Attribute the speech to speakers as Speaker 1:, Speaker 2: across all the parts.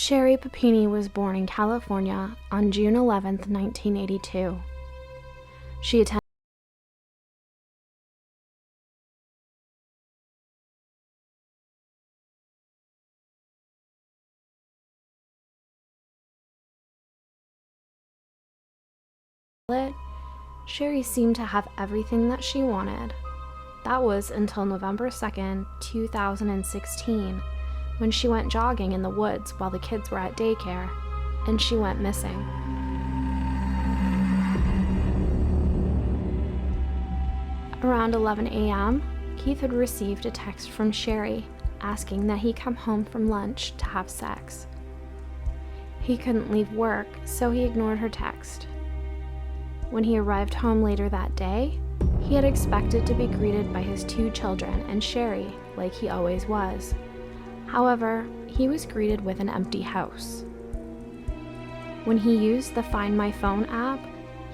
Speaker 1: Sherri Papini was born in California on June 11, 1982. She attended Sherri seemed to have everything that she wanted. That was until November 2nd, 2016, when she went jogging in the woods while the kids were at daycare, and she went missing. Around 11 a.m., Keith had received a text from Sherri asking that he come home from lunch to have sex. He couldn't leave work, so he ignored her text. When he arrived home later that day, he had expected to be greeted by his 2 children and Sherri, like he always was. However, he was greeted with an empty house. When he used the Find My Phone app,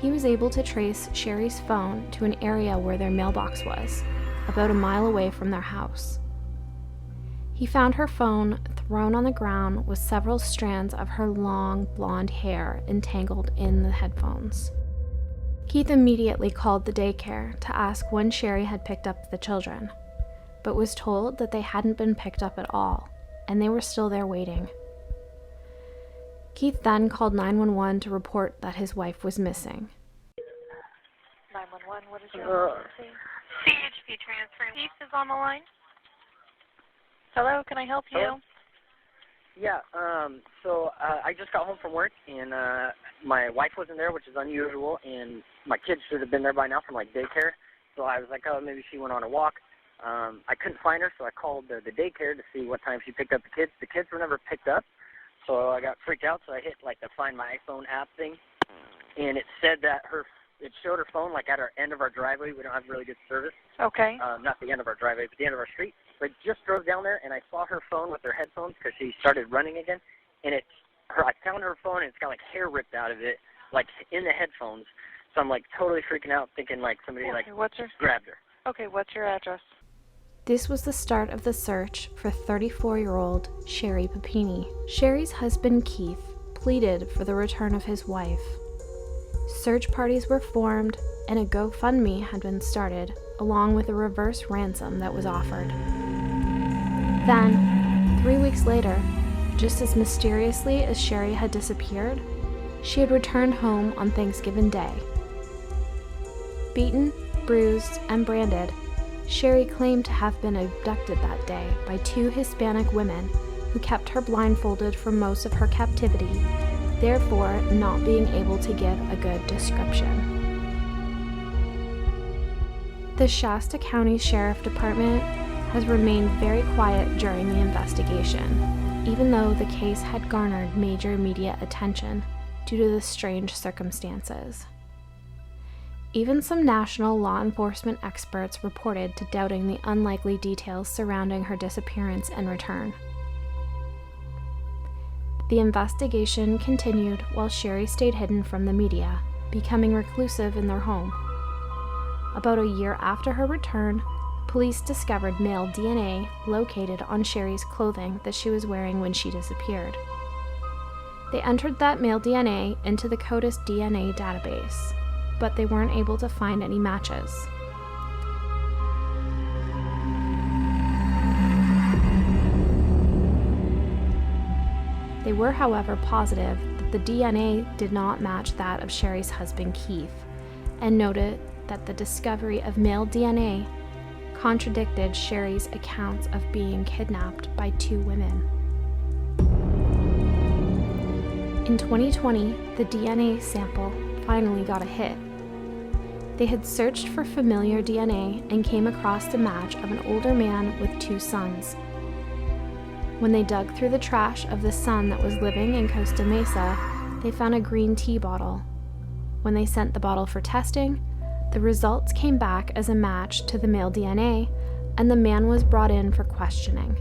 Speaker 1: he was able to trace Sherri's phone to an area where their mailbox was, about a mile away from their house. He found her phone thrown on the ground with several strands of her long blonde hair entangled in the headphones. Keith immediately called the daycare to ask when Sherri had picked up the children, but was told that they hadn't been picked up at all, and they were still there waiting. Keith then called 911 to report that his wife was missing.
Speaker 2: 911, what is your emergency? CHP transfer. Keith is on the line. Hello, can I help you?
Speaker 3: Hello? Yeah, I just got home from work, and my wife wasn't there, which is unusual, and my kids should have been there by now from, daycare. So I was like, oh, maybe she went on a walk. I couldn't find her, so I called the daycare to see what time she picked up the kids. The kids were never picked up, so I got freaked out, so I hit, the Find My iPhone app thing, and it said that it showed her phone, at our end of our driveway. We don't have really good service.
Speaker 2: Okay.
Speaker 3: Not the end of our driveway, but the end of our street. So I just drove down there, and I saw her phone with her headphones because she started running again, and I found her phone, and it's got, hair ripped out of it, in the headphones. So I'm, totally freaking out, thinking, somebody, grabbed her.
Speaker 2: Okay, what's your address?
Speaker 1: This was the start of the search for 34-year-old Sherri Papini. Sherri's husband, Keith, pleaded for the return of his wife. Search parties were formed, and a GoFundMe had been started, along with a reverse ransom that was offered. Then, 3 weeks later, just as mysteriously as Sherri had disappeared, she had returned home on Thanksgiving Day. Beaten, bruised, and branded, Sherri claimed to have been abducted that day by 2 Hispanic women who kept her blindfolded for most of her captivity, therefore not being able to give a good description. The Shasta County Sheriff Department has remained very quiet during the investigation, even though the case had garnered major media attention due to the strange circumstances. Even some national law enforcement experts reported to doubting the unlikely details surrounding her disappearance and return. The investigation continued while Sherri stayed hidden from the media, becoming reclusive in their home. About a year after her return, police discovered male DNA located on Sherri's clothing that she was wearing when she disappeared. They entered that male DNA into the CODIS DNA database, but they weren't able to find any matches. They were, however, positive that the DNA did not match that of Sherri's husband, Keith, and noted that the discovery of male DNA contradicted Sherri's accounts of being kidnapped by 2 women. In 2020, the DNA sample finally got a hit. They had searched for familiar DNA and came across the match of an older man with 2 sons. When they dug through the trash of the son that was living in Costa Mesa, they found a green tea bottle. When they sent the bottle for testing, the results came back as a match to the male DNA, and the man was brought in for questioning.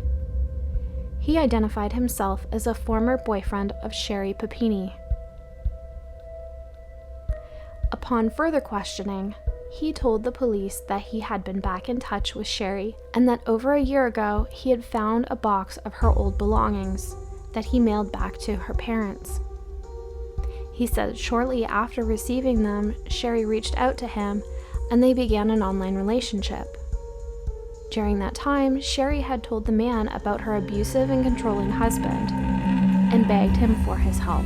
Speaker 1: He identified himself as a former boyfriend of Sherri Papini. Upon further questioning, he told the police that he had been back in touch with Sherri and that over a year ago he had found a box of her old belongings that he mailed back to her parents. He said shortly after receiving them, Sherri reached out to him and they began an online relationship. During that time, Sherri had told the man about her abusive and controlling husband and begged him for his help.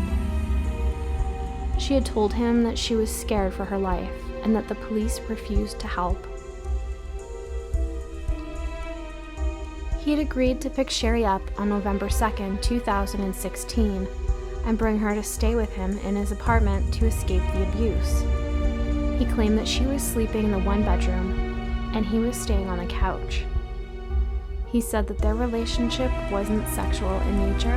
Speaker 1: She had told him that she was scared for her life and that the police refused to help. He had agreed to pick Sherri up on November 2nd, 2016, and bring her to stay with him in his apartment to escape the abuse. He claimed that she was sleeping in the one bedroom and he was staying on the couch. He said that their relationship wasn't sexual in nature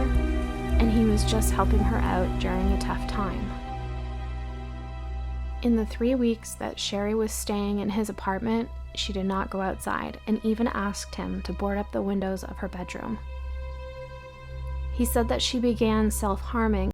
Speaker 1: and he was just helping her out during a tough time. In the 3 weeks that Sherri was staying in his apartment, she did not go outside and even asked him to board up the windows of her bedroom. He said that she began self-harming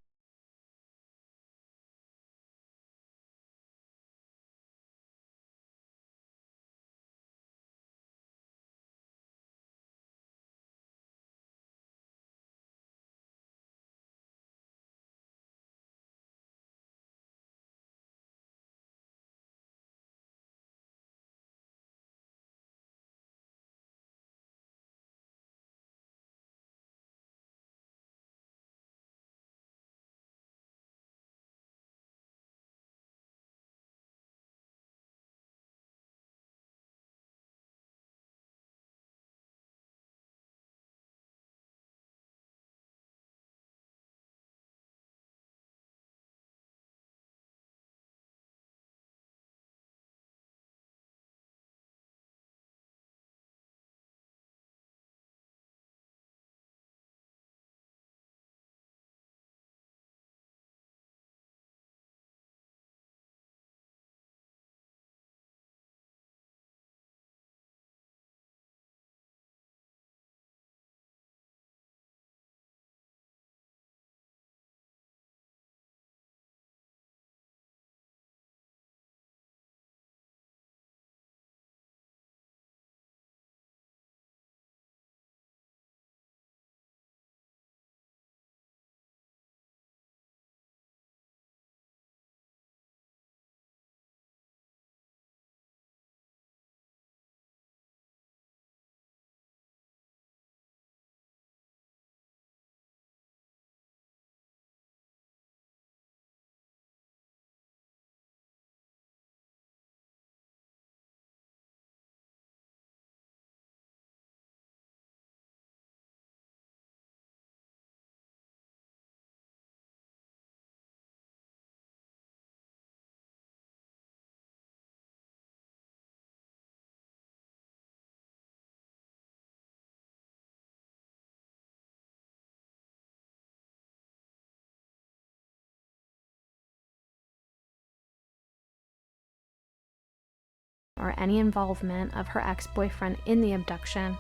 Speaker 1: or any involvement of her ex-boyfriend in the abduction,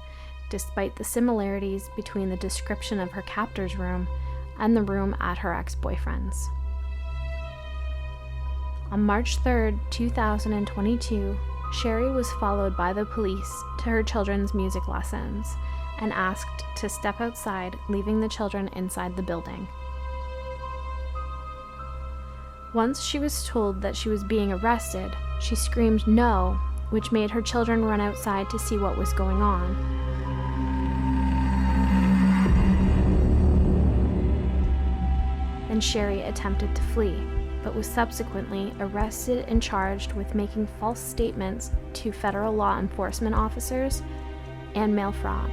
Speaker 1: despite the similarities between the description of her captor's room and the room at her ex-boyfriend's. On March 3rd, 2022, Sherri was followed by the police to her children's music lessons and asked to step outside, leaving the children inside the building. Once she was told that she was being arrested, she screamed no, which made her children run outside to see what was going on. Then Sherri attempted to flee, but was subsequently arrested and charged with making false statements to federal law enforcement officers and mail fraud.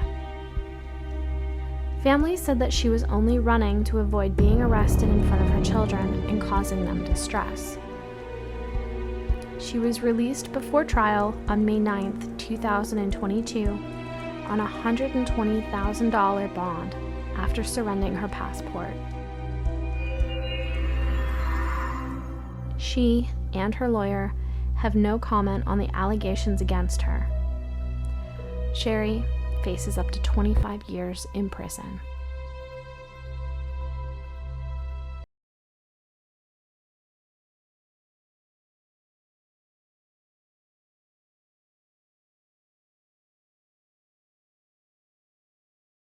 Speaker 1: Family said that she was only running to avoid being arrested in front of her children and causing them distress. She was released before trial on May 9th, 2022 on a $120,000 bond after surrendering her passport. She and her lawyer have no comment on the allegations against her. Sherri faces up to 25 years in prison.